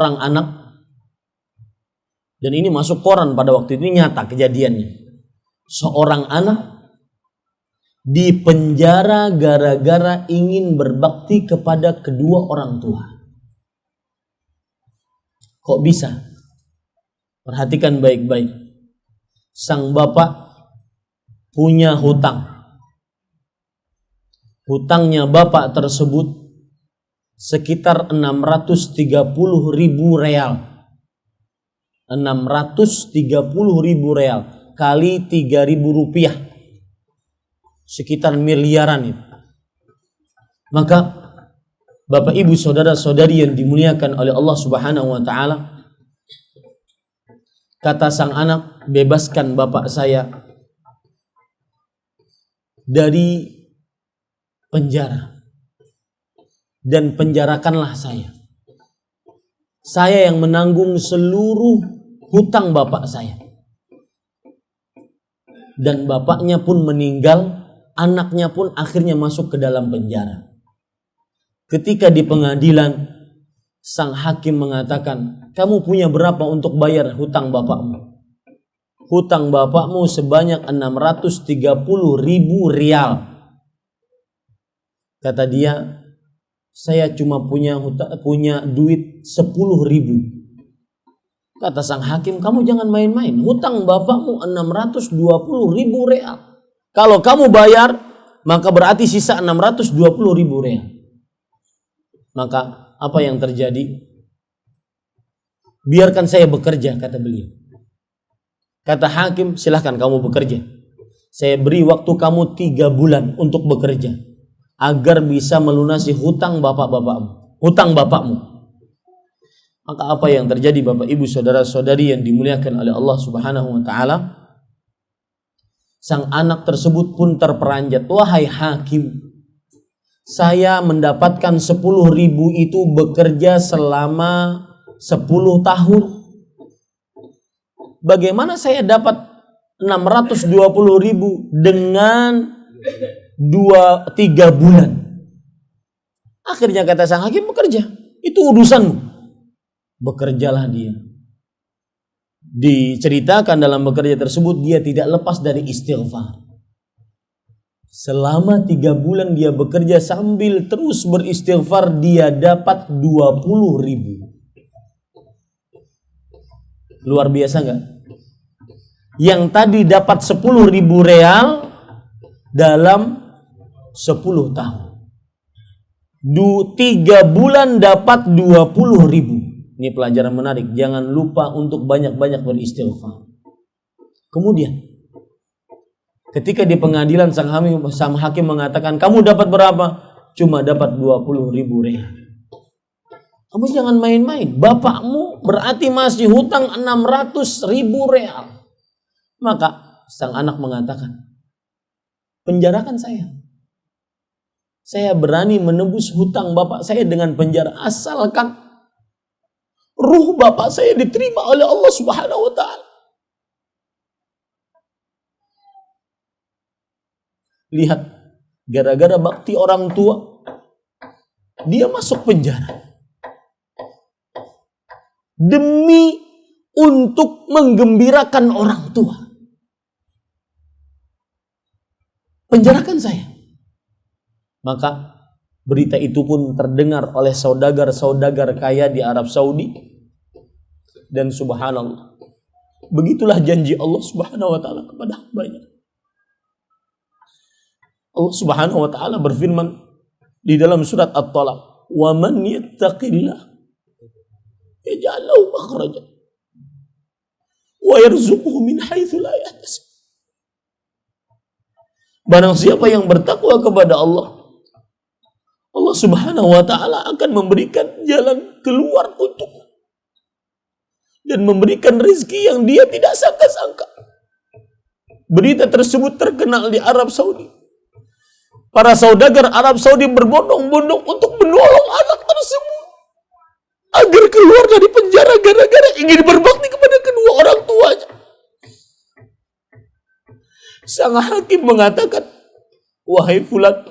orang anak, dan ini masuk koran pada waktu itu, nyata kejadiannya. Seorang anak dipenjara gara-gara ingin berbakti kepada kedua orang tua. Kok bisa? Perhatikan baik-baik. Sang bapak punya hutang. Hutangnya bapak tersebut sekitar 630.000 real. 630.000 real kali 3.000 rupiah. Sekitar miliaran itu. Maka Bapak Ibu saudara-saudari yang dimuliakan oleh Allah Subhanahu wa taala, kata sang anak, bebaskan bapak saya dari penjara dan penjarakanlah saya. Saya yang menanggung seluruh hutang bapak saya. Dan bapaknya pun meninggal, anaknya pun akhirnya masuk ke dalam penjara. Ketika di pengadilan, sang hakim mengatakan, kamu punya berapa untuk bayar hutang bapakmu? Hutang bapakmu sebanyak 630.000 rial. Kata dia, saya cuma punya duit 10.000. Kata sang hakim, kamu jangan main-main. Hutang bapakmu 620.000 real. Kalau kamu bayar, maka berarti sisa 620.000 real. Maka apa yang terjadi? Biarkan saya bekerja, kata beliau. Kata hakim, silahkan kamu bekerja. Saya beri waktu kamu 3 bulan untuk bekerja, agar bisa melunasi hutang hutang bapakmu. Maka apa yang terjadi Bapak Ibu saudara-saudari yang dimuliakan oleh Allah Subhanahu wa taala? Sang anak tersebut pun terperanjat. Wahai hakim, saya mendapatkan 10.000 itu bekerja selama 10 tahun. Bagaimana saya dapat 620.000 dengan 3 bulan? Akhirnya kata sang hakim, bekerja. Itu urusanmu. Bekerjalah dia. Diceritakan dalam bekerja tersebut, dia tidak lepas dari istighfar. Selama 3 bulan dia bekerja sambil terus beristighfar, dia dapat 20.000. Luar biasa enggak? Yang tadi dapat 10.000 real dalam 10 tahun. 3 bulan dapat 20.000. Ini pelajaran menarik. Jangan lupa untuk banyak-banyak beristighfar. Kemudian ketika di pengadilan sang hakim mengatakan, kamu dapat berapa? Cuma dapat 20.000 real. Kamu jangan main-main. Bapakmu berarti masih hutang 600.000 real. Maka sang anak mengatakan, penjarakan saya. Saya berani menebus hutang bapak saya dengan penjara, asalkan ruh bapak saya diterima oleh Allah Subhanahu wa taala. Lihat, gara-gara bakti orang tua, dia masuk penjara. Demi untuk menggembirakan orang tua. Penjarakan saya. Maka berita itu pun terdengar oleh saudagar-saudagar kaya di Arab Saudi. Dan subhanallah, begitulah janji Allah Subhanahu wa taala kepada hambanya. Allah Subhanahu wa taala berfirman di dalam surat At-Talaq, "Wa man yattaqillah yaj'al lahu makhrajan wa yarzuquhu min haitsu la yahtasib." Barang siapa yang bertakwa kepada Allah, Allah Subhanahu wa taala akan memberikan jalan keluar untukmu dan memberikan rezeki yang dia tidak sangka-sangka. Berita tersebut terkenal di Arab Saudi. Para saudagar Arab Saudi berbondong-bondong untuk menolong anak tersebut agar keluar dari penjara gara-gara ingin berbakti kepada kedua orang tuanya. Sang hakim mengatakan, wahai fulan,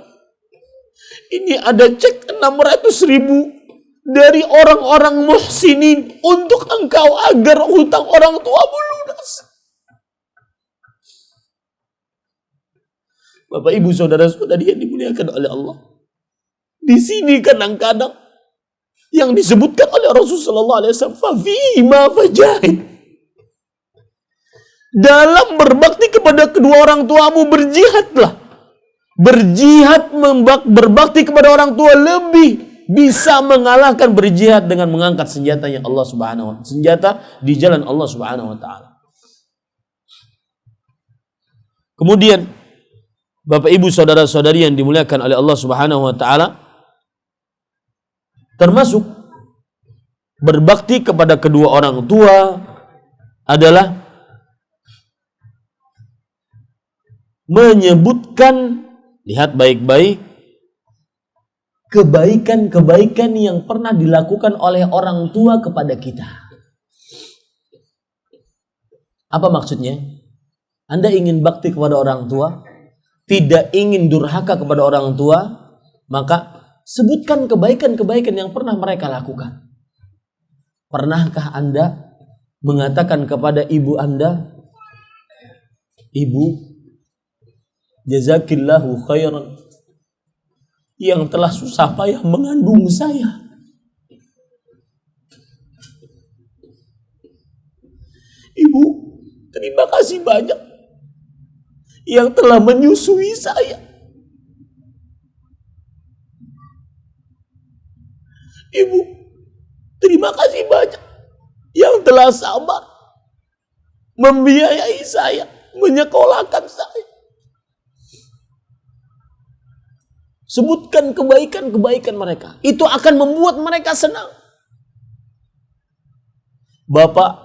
ini ada cek 600.000 dari orang-orang muhsinin untuk engkau agar hutang orang tuamu lunas. Bapak, Ibu, saudara-saudari yang dimuliakan oleh Allah. Di sini kadang-kadang yang disebutkan oleh Rasulullah SAW, fafima fajahid. Dalam berbakti kepada kedua orang tuamu, berjihadlah. Berjihad, berbakti kepada orang tua lebih bisa mengalahkan berjihad dengan mengangkat senjata yang Allah Subhanahu wa taala, senjata di jalan Allah Subhanahu wa taala. Kemudian Bapak, Ibu, saudara-saudari yang dimuliakan oleh Allah Subhanahu wa taala, termasuk berbakti kepada kedua orang tua adalah menyebutkan, lihat baik-baik, kebaikan-kebaikan yang pernah dilakukan oleh orang tua kepada kita. Apa maksudnya? Anda ingin bakti kepada orang tua, tidak ingin durhaka kepada orang tua, maka sebutkan kebaikan-kebaikan yang pernah mereka lakukan. Pernahkah Anda mengatakan kepada ibu Anda, Ibu, jazakillahu khairan, yang telah susah payah mengandung saya. Ibu, terima kasih banyak yang telah menyusui saya. Ibu, terima kasih banyak yang telah sabar membiayai saya, menyekolahkan saya. Sebutkan kebaikan-kebaikan mereka. Itu akan membuat mereka senang. Bapak,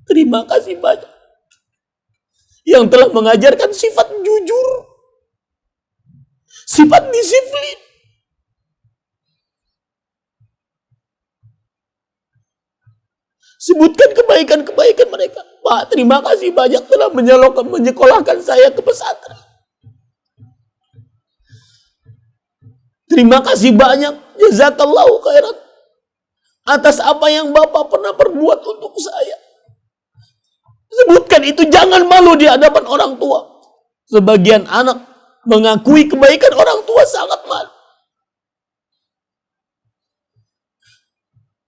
terima kasih banyak yang telah mengajarkan sifat jujur, sifat disiplin. Sebutkan kebaikan-kebaikan mereka. Pak, terima kasih banyak telah menyekolahkan saya ke pesantren. Terima kasih banyak, jazakallahu khairan, atas apa yang Bapak pernah perbuat untuk saya. Sebutkan itu, jangan malu di hadapan orang tua. Sebagian anak mengakui kebaikan orang tua sangat malu.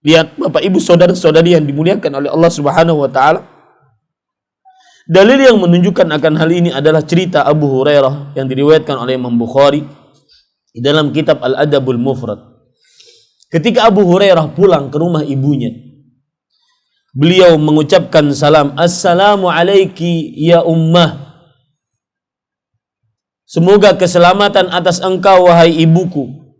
Lihat Bapak, Ibu, saudara-saudari yang dimuliakan oleh Allah Subhanahu wa taala. Dalil yang menunjukkan akan hal ini adalah cerita Abu Hurairah yang diriwayatkan oleh Imam Bukhari di dalam kitab Al-Adabul Mufrad. Ketika Abu Hurairah pulang ke rumah ibunya, beliau mengucapkan salam, Assalamu alaiki ya ummah. Semoga keselamatan atas engkau wahai ibuku.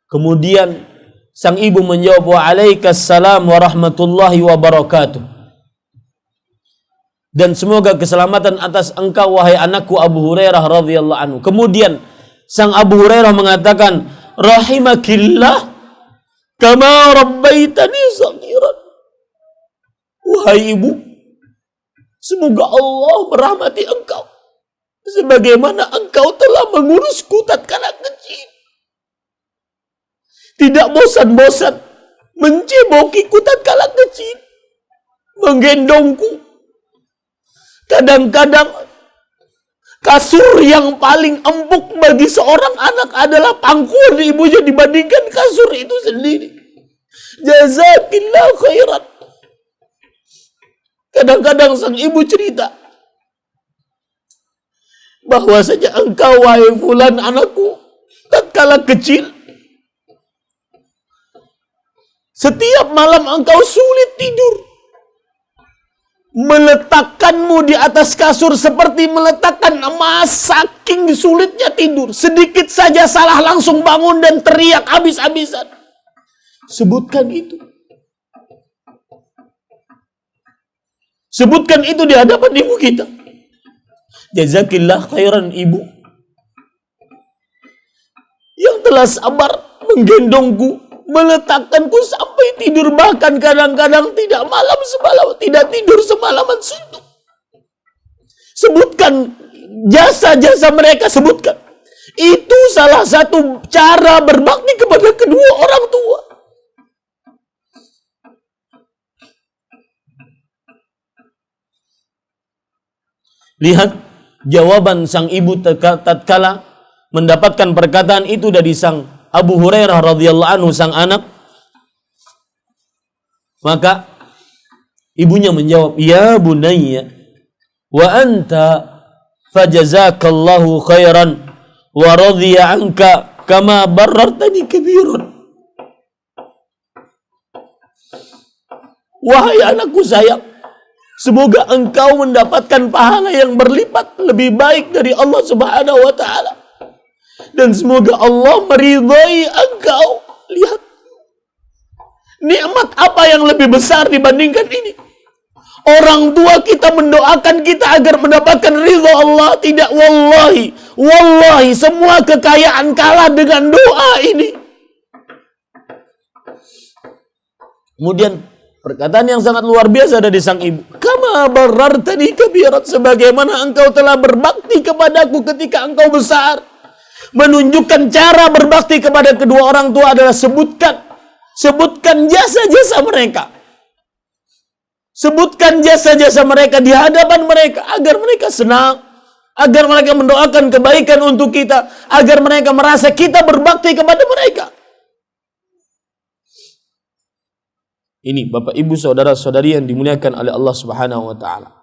Kemudian sang ibu menjawab, wa alaikassalam warahmatullahi wabarakatuh. Dan semoga keselamatan atas engkau wahai anakku Abu Hurairah radhiyallahu anhu. Kemudian sang Abu Hurairah mengatakan, rahimakillah kama rabbaitani saghiran. Wahai ibu, semoga Allah merahmati engkau sebagaimana engkau telah mengurusku tatkala kecil. Tidak bosan-bosan mencebokiku tatkala kecil, menggendongku. Kadang-kadang kasur yang paling empuk bagi seorang anak adalah pangkuan ibunya dibandingkan kasur itu sendiri. Jazakillah khairan. Kadang-kadang sang ibu cerita bahwasanya engkau wahai fulan anakku tatkala kecil, setiap malam engkau sulit tidur. Meletakkanmu di atas kasur seperti meletakkan emas, saking sulitnya tidur. Sedikit saja salah langsung bangun dan teriak habis-habisan. Sebutkan itu. Sebutkan itu di hadapan ibu kita. Jazakillah khairan ibu yang telah sabar menggendongku, meletakkanku sampai tidur, bahkan kadang-kadang tidak tidur semalaman suntuk. Sebutkan jasa-jasa mereka, sebutkan. Itu salah satu cara berbakti kepada kedua orang tua. Lihat jawaban sang ibu tatkala mendapatkan perkataan itu dari sang Abu Hurairah radhiyallahu anhu, sang anak. Maka ibunya menjawab, "Ya bunayya, wa anta fajazakallahu khairan wa radhiya anka kama barartani kabiran." Wahai anakku sayang, semoga engkau mendapatkan pahala yang berlipat lebih baik dari Allah Subhanahu wa taala. Dan semoga Allah meridhai engkau. Lihat, nikmat apa yang lebih besar dibandingkan ini? Orang tua kita mendoakan kita agar mendapatkan ridha Allah. Tidak, wallahi, wallahi, semua kekayaan kalah dengan doa ini. Kemudian perkataan yang sangat luar biasa dari sang ibu. Kama barartani kabirat, sebagaimana engkau telah berbakti kepadaku ketika engkau besar. Menunjukkan cara berbakti kepada kedua orang tua adalah sebutkan jasa-jasa mereka. Sebutkan jasa-jasa mereka di hadapan mereka agar mereka senang, agar mereka mendoakan kebaikan untuk kita, agar mereka merasa kita berbakti kepada mereka. Ini Bapak Ibu saudara-saudari yang dimuliakan oleh Allah Subhanahu wa taala.